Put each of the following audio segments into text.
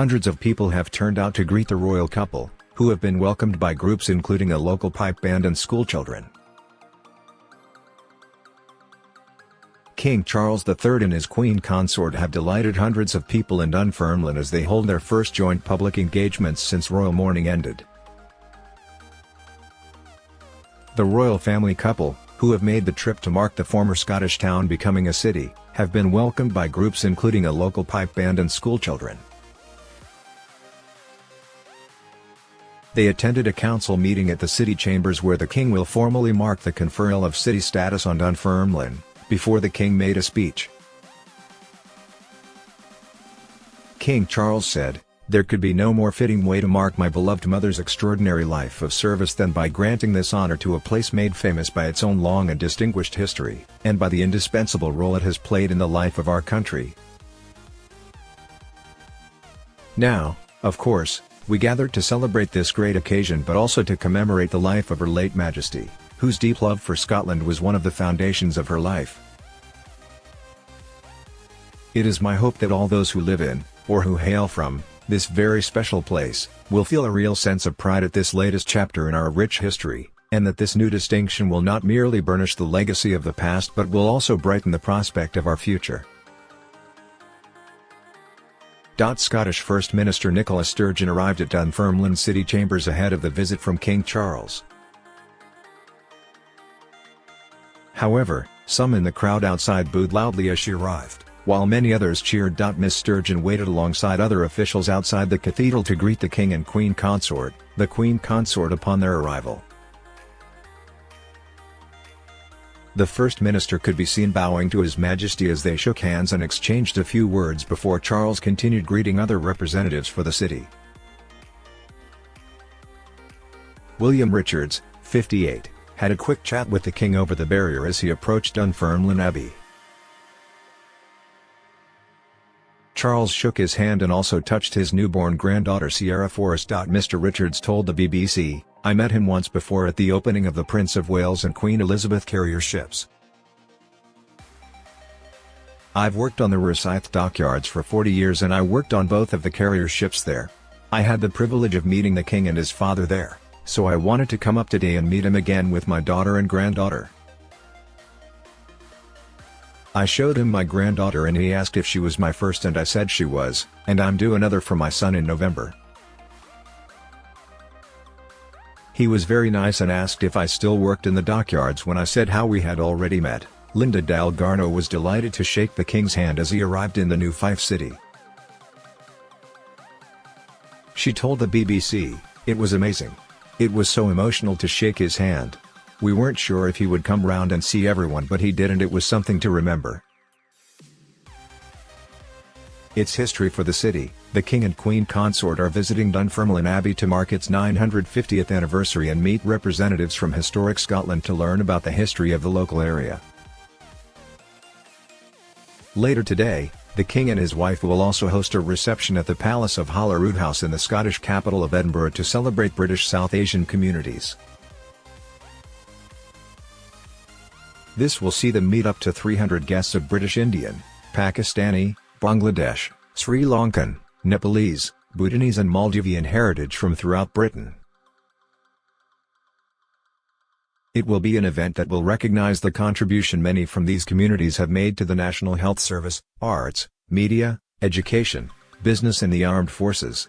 Hundreds of people have turned out to greet the royal couple, who have been welcomed by groups including a local pipe band and schoolchildren. King Charles III and his queen consort have delighted hundreds of people in Dunfermline as they hold their first joint public engagements since royal mourning ended. The royal family couple, who have made the trip to mark the former Scottish town becoming a city, have been welcomed by groups including a local pipe band and schoolchildren. They attended a council meeting at the city chambers where the king will formally mark the conferral of city status on Dunfermline. Before the king made a speech, King Charles said, "There could be no more fitting way to mark my beloved mother's extraordinary life of service than by granting this honor to a place made famous by its own long and distinguished history, and by the indispensable role it has played in the life of our country. Now, of course, we gathered to celebrate this great occasion but also to commemorate the life of Her late Majesty, whose deep love for Scotland was one of the foundations of her life. It is my hope that all those who live in, or who hail from, this very special place, will feel a real sense of pride at this latest chapter in our rich history, and that this new distinction will not merely burnish the legacy of the past but will also brighten the prospect of our future." Scottish First Minister Nicola Sturgeon arrived at Dunfermline City Chambers ahead of the visit from King Charles. However, some in the crowd outside booed loudly as she arrived, while many others cheered. Miss Sturgeon waited alongside other officials outside the cathedral to greet the king and queen consort, the queen consort upon their arrival. The First Minister could be seen bowing to His Majesty as they shook hands and exchanged a few words before Charles continued greeting other representatives for the city. William Richards, 58, had a quick chat with the king over the barrier as he approached Dunfermline Abbey. Charles shook his hand and also touched his newborn granddaughter Sierra Forrest. Mr. Richards told the BBC, "I met him once before at the opening of the Prince of Wales and Queen Elizabeth carrier ships. I've worked on the Rosyth dockyards for 40 years and I worked on both of the carrier ships there. I had the privilege of meeting the king and his father there, so I wanted to come up today and meet him again with my daughter and granddaughter. I showed him my granddaughter and he asked if she was my first and I said she was, and I'm due another for my son in November. He was very nice and asked if I still worked in the dockyards when I said how we had already met." Linda Dalgarno was delighted to shake the king's hand as he arrived in the new Fife city. She told the BBC, "It was amazing. It was so emotional to shake his hand. We weren't sure if he would come round and see everyone but he did and it was something to remember." It's history for the city. The King and Queen consort are visiting Dunfermline Abbey to mark its 950th anniversary and meet representatives from historic Scotland to learn about the history of the local area. Later today, the King and his wife will also host a reception at the Palace of Holyrood House in the Scottish capital of Edinburgh to celebrate British South Asian communities. This will see them meet up to 300 guests of British Indian, Pakistani, Bangladesh, Sri Lankan, Nepalese, Bhutanese and Maldivian heritage from throughout Britain. It will be an event that will recognize the contribution many from these communities have made to the National Health Service, arts, media, education, business and the armed forces.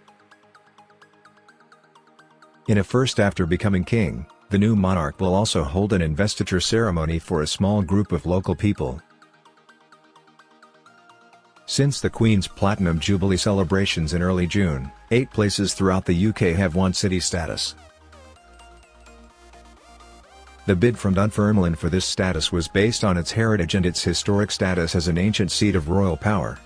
In a first after becoming king, the new monarch will also hold an investiture ceremony for a small group of local people. Since the Queen's Platinum Jubilee celebrations in early June, 8 places throughout the UK have won city status. The bid from Dunfermline for this status was based on its heritage and its historic status as an ancient seat of royal power.